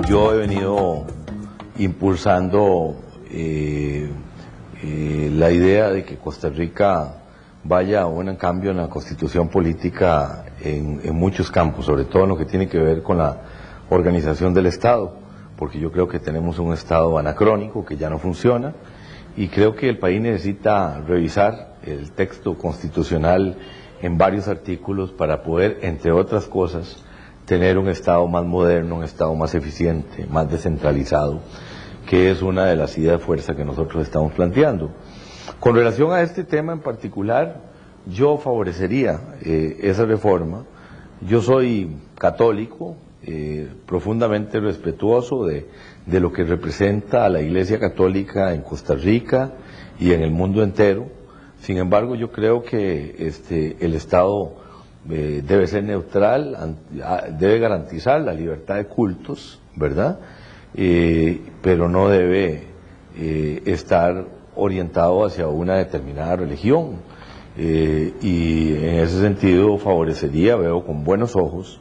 yo he venido impulsando la idea de que Costa Rica vaya a un cambio en la constitución política en muchos campos, sobre todo en lo que tiene que ver con la organización del Estado, porque yo creo que tenemos un Estado anacrónico que ya no funciona, y creo que el país necesita revisar el texto constitucional en varios artículos para poder, entre otras cosas, tener un Estado más moderno, un Estado más eficiente, más descentralizado, que es una de las ideas de fuerza que nosotros estamos planteando. Con relación a este tema en particular, yo favorecería esa reforma. Yo soy católico, profundamente respetuoso de lo que representa a la Iglesia Católica en Costa Rica y en el mundo entero. Sin embargo, yo creo que el Estado debe ser neutral, debe garantizar la libertad de cultos, ¿verdad? Pero no debe estar orientado hacia una determinada religión. Y en ese sentido veo con buenos ojos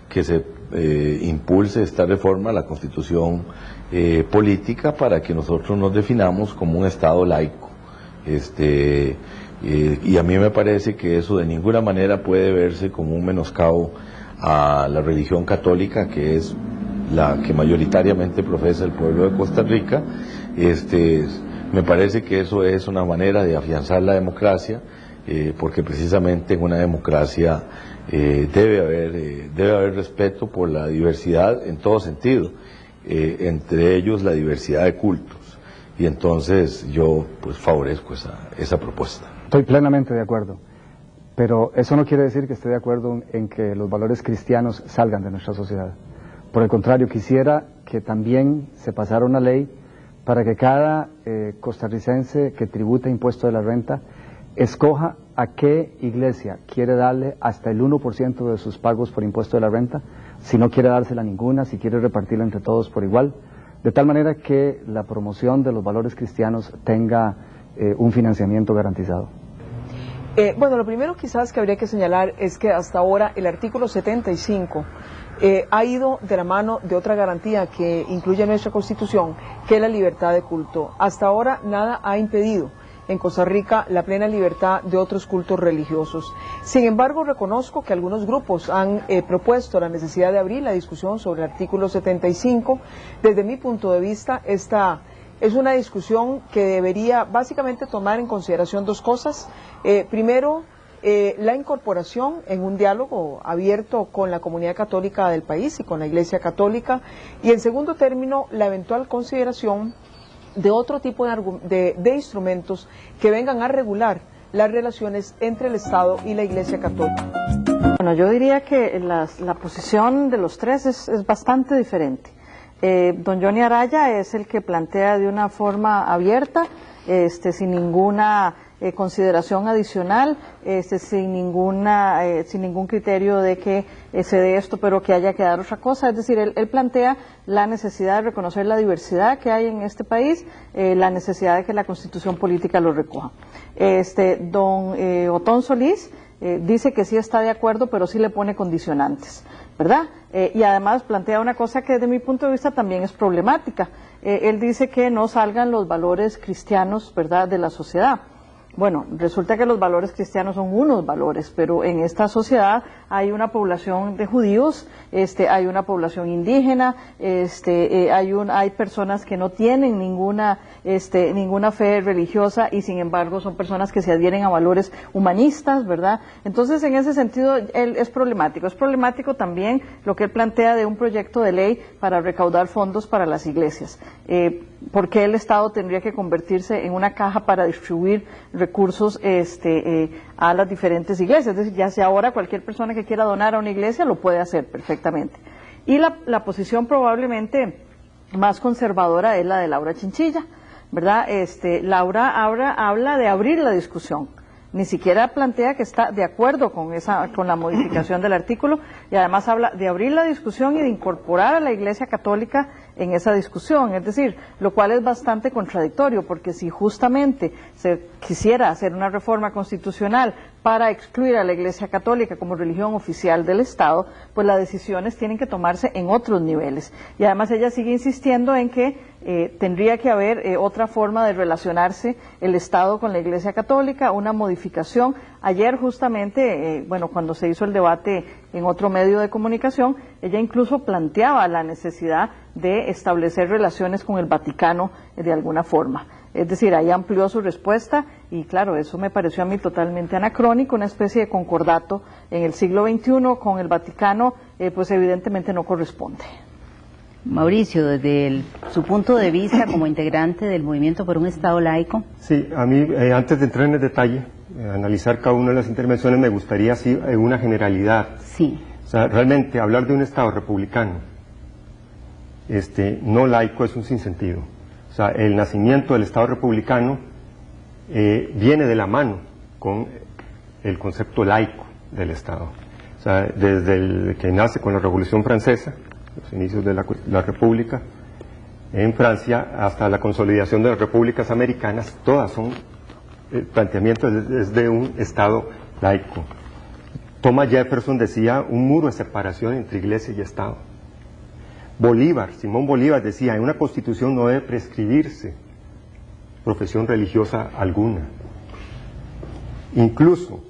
que se impulse esta reforma a la Constitución política para que nosotros nos definamos como un Estado laico. Y a mí me parece que eso de ninguna manera puede verse como un menoscabo a la religión católica, que es la que mayoritariamente profesa el pueblo de Costa Rica. Me parece que eso es una manera de afianzar la democracia, porque precisamente en una democracia debe haber respeto por la diversidad en todo sentido, entre ellos la diversidad de cultos. Y entonces yo pues favorezco esa propuesta. Estoy plenamente de acuerdo, pero eso no quiere decir que esté de acuerdo en que los valores cristianos salgan de nuestra sociedad. Por el contrario, quisiera que también se pasara una ley para que cada costarricense que tribute impuesto de la renta escoja a qué iglesia quiere darle hasta el 1% de sus pagos por impuesto de la renta, si no quiere dársela ninguna, si quiere repartirla entre todos por igual, de tal manera que la promoción de los valores cristianos tenga un financiamiento garantizado. Bueno, lo primero quizás que habría que señalar es que hasta ahora el artículo 75 ha ido de la mano de otra garantía que incluye nuestra Constitución, que es la libertad de culto. Hasta ahora nada ha impedido en Costa Rica la plena libertad de otros cultos religiosos. Sin embargo, reconozco que algunos grupos han propuesto la necesidad de abrir la discusión sobre el artículo 75. Desde mi punto de vista, esta es una discusión que debería básicamente tomar en consideración dos cosas. Primero, la incorporación en un diálogo abierto con la comunidad católica del país y con la Iglesia Católica, y en segundo término, la eventual consideración de otro tipo de instrumentos que vengan a regular las relaciones entre el Estado y la Iglesia Católica. Bueno, yo diría que la posición de los tres es bastante diferente. Don Johnny Araya es el que plantea de una forma abierta, sin ninguna consideración adicional, sin ningún criterio de que se dé esto pero que haya que dar otra cosa. Es decir, él plantea la necesidad de reconocer la diversidad que hay en este país, la necesidad de que la Constitución política lo recoja. Don Otón Solís dice que sí está de acuerdo, pero sí le pone condicionantes, ¿verdad? Y además plantea una cosa que desde mi punto de vista también es problemática. Él dice que no salgan los valores cristianos, ¿verdad?, de la sociedad. Bueno, resulta que los valores cristianos son unos valores, pero en esta sociedad hay una población de judíos, hay una población indígena, hay personas que no tienen ninguna fe religiosa y sin embargo son personas que se adhieren a valores humanistas, ¿verdad? Entonces, en ese sentido, él es problemático. Es problemático también lo que él plantea de un proyecto de ley para recaudar fondos para las iglesias. ¿Por qué el Estado tendría que convertirse en una caja para distribuir recursos a las diferentes iglesias? Es decir, ya sea ahora cualquier persona que quiera donar a una iglesia lo puede hacer perfectamente. Y la posición probablemente más conservadora es la de Laura Chinchilla, ¿verdad? Laura habla de abrir la discusión. ni siquiera plantea que está de acuerdo con la modificación del artículo, y además habla de abrir la discusión y de incorporar a la Iglesia Católica en esa discusión, es decir, lo cual es bastante contradictorio, porque si justamente se quisiera hacer una reforma constitucional para excluir a la Iglesia Católica como religión oficial del Estado, pues las decisiones tienen que tomarse en otros niveles. Y además ella sigue insistiendo en que tendría que haber otra forma de relacionarse el Estado con la Iglesia Católica, una modificación. Ayer justamente, cuando se hizo el debate en otro medio de comunicación, ella incluso planteaba la necesidad de establecer relaciones con el Vaticano de alguna forma. Es decir, ahí amplió su respuesta y claro, eso me pareció a mí totalmente anacrónico, una especie de concordato en el siglo XXI con el Vaticano, pues evidentemente no corresponde. Mauricio, desde su punto de vista como integrante del Movimiento por un Estado Laico. Sí, a mí, antes de entrar en el detalle, analizar cada una de las intervenciones, me gustaría así una generalidad. Sí. O sea, realmente hablar de un Estado republicano, no laico, es un sinsentido. O sea, el nacimiento del Estado republicano viene de la mano con el concepto laico del Estado. O sea, desde el que nace con la Revolución Francesa, los inicios de la República en Francia, hasta la consolidación de las repúblicas americanas, todas son, el planteamiento es de un Estado laico. Thomas Jefferson decía un muro de separación entre iglesia y Estado. Simón Bolívar decía, en una constitución no debe prescribirse profesión religiosa alguna. Incluso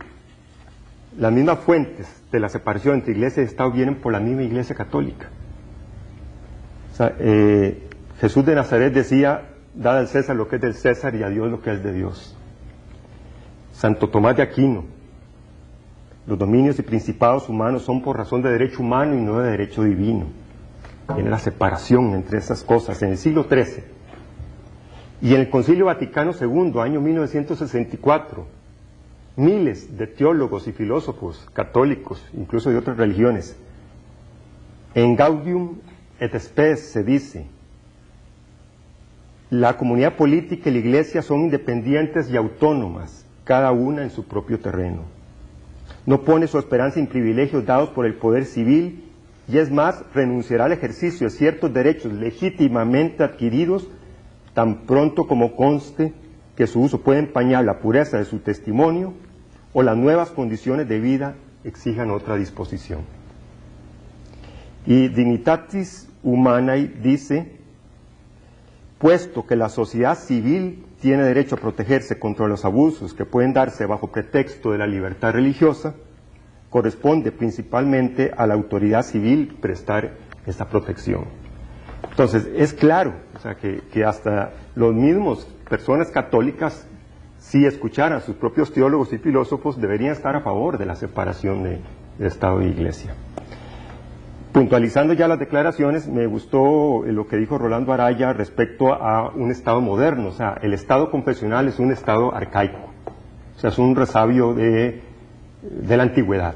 las mismas fuentes de la separación entre iglesia y Estado vienen por la misma Iglesia Católica. O sea, Jesús de Nazaret decía, dad al César lo que es del César y a Dios lo que es de Dios. Santo Tomás de Aquino, los dominios y principados humanos son por razón de derecho humano y no de derecho divino. Tiene la separación entre esas cosas en el siglo XIII. Y en el Concilio Vaticano II, año 1964, miles de teólogos y filósofos católicos, incluso de otras religiones, en Gaudium et Spes se dice, la comunidad política y la iglesia son independientes y autónomas, cada una en su propio terreno. No pone su esperanza en privilegios dados por el poder civil y es más, renunciará al ejercicio de ciertos derechos legítimamente adquiridos tan pronto como conste que su uso puede empañar la pureza de su testimonio o las nuevas condiciones de vida exijan otra disposición. Y Dignitatis Humanae dice, puesto que la sociedad civil tiene derecho a protegerse contra los abusos que pueden darse bajo pretexto de la libertad religiosa, corresponde principalmente a la autoridad civil prestar esa protección. Entonces, es claro, o sea, que hasta los mismos personas católicas, si escucharan a sus propios teólogos y filósofos, deberían estar a favor de la separación de Estado e Iglesia. Puntualizando ya las declaraciones, me gustó lo que dijo Rolando Araya respecto a un Estado moderno. O sea, el Estado confesional es un Estado arcaico, o sea, es un resabio de la antigüedad.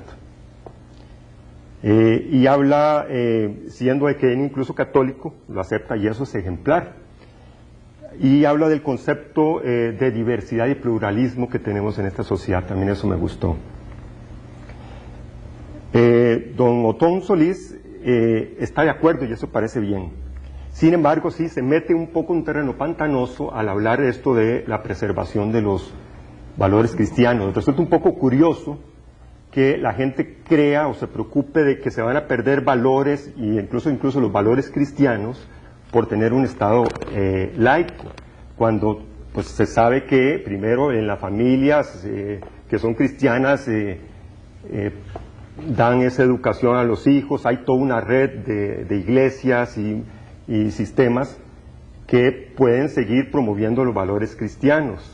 Y habla, siendo de que incluso católico, lo acepta y eso es ejemplar. Y habla del concepto de diversidad y pluralismo que tenemos en esta sociedad, también eso me gustó. Don Otón Solís está de acuerdo y eso parece bien. Sin embargo, sí se mete un poco en un terreno pantanoso al hablar de esto de la preservación de los valores cristianos. Resulta un poco curioso que la gente crea o se preocupe de que se van a perder valores y incluso los valores cristianos por tener un Estado laico, cuando pues se sabe que primero en las familias que son cristianas dan esa educación a los hijos, hay toda una red de iglesias y sistemas que pueden seguir promoviendo los valores cristianos,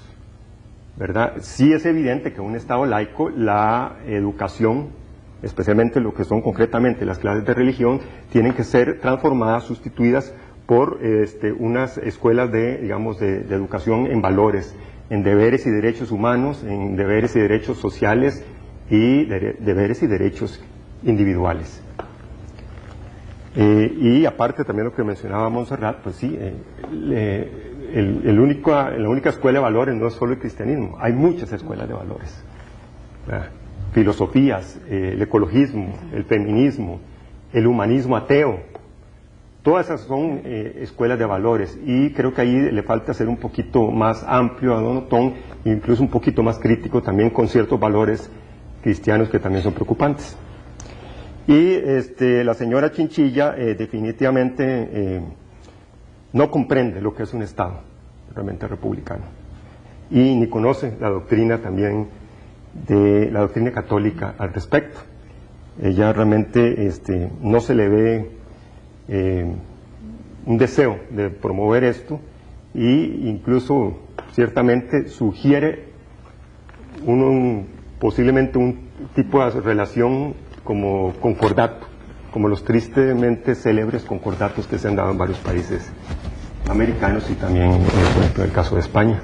¿verdad? Sí es evidente que en un Estado laico la educación, especialmente lo que son concretamente las clases de religión, tienen que ser transformadas, sustituidas por unas escuelas de educación en valores, en deberes y derechos humanos, en deberes y derechos sociales y deberes y derechos individuales. Y aparte también lo que mencionaba Montserrat, pues sí, la única escuela de valores no es solo el cristianismo, hay muchas escuelas de valores, ¿verdad? Filosofías, el ecologismo, el feminismo, el humanismo ateo, todas esas son escuelas de valores, y creo que ahí le falta ser un poquito más amplio a Don Otón, incluso un poquito más crítico también con ciertos valores cristianos que también son preocupantes. Y la señora Chinchilla definitivamente no comprende lo que es un Estado realmente republicano, y ni conoce la doctrina también de la doctrina católica al respecto. Ella realmente no se le ve un deseo de promover esto, y incluso ciertamente sugiere posiblemente un tipo de relación como concordato, como los tristemente célebres concordatos que se han dado en varios países americanos y también, por ejemplo, en el caso de España.